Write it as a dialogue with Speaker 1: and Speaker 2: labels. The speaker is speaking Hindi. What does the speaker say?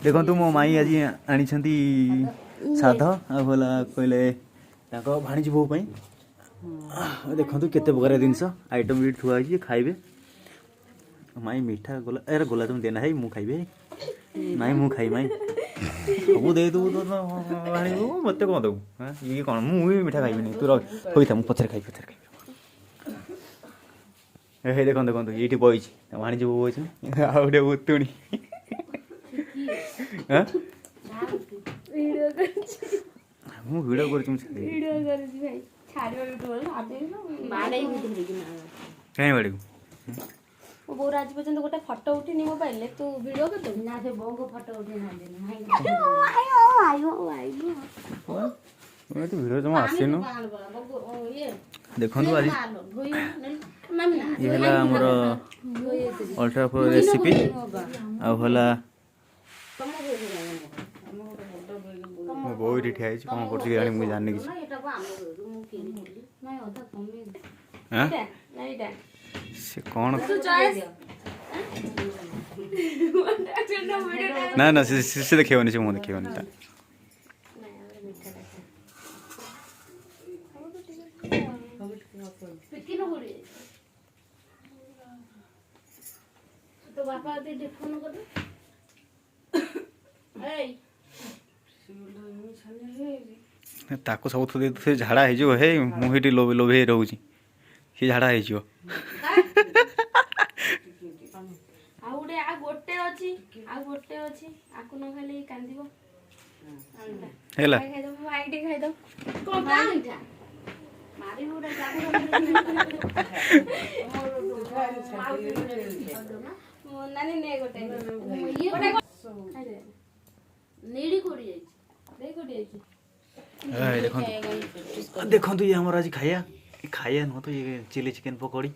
Speaker 1: देखो मो माई आज आनी साधा आला कहले भाणीजी बो देखो केते प्रकार जिनस आइटम भी थुआई खाइबे माई मीठा गोला यार गोला तुम देना है मु खाइबे माई मु खाई माई सब दे दू तो भाणी मत कौन दू ये कौन मुझे मीठा खाइबी तू रही था पचर खाइबी हे देखो देखो ये बही भाणीजी बो बही आउटे उतुणी मु वीडियो कहीं बाड़ी
Speaker 2: बोर आज पर्यंत गोटे फोटो उठेनी मोबाइल तू वीडियो कर ना से बो को फोटो उठे ना
Speaker 1: तो वीडियो जमा आसेनु देखो आज ये हला हमर अल्ट्रा प्रो रेसिपी आ हला मो बहुत ठिया है कौन करछि जानि मु जाननी कि हां से कौन ना ना से देखियोनी से मु देखियोनी ता
Speaker 2: तो बापा दे फोन कर
Speaker 1: ताको सब दे झाड़ा हो हे मुझे लोभे लोभे रोचे सी झाड़ा हो देखो ये हमारा आज खाया खाया न तो ये चिली चिकन पकौड़ी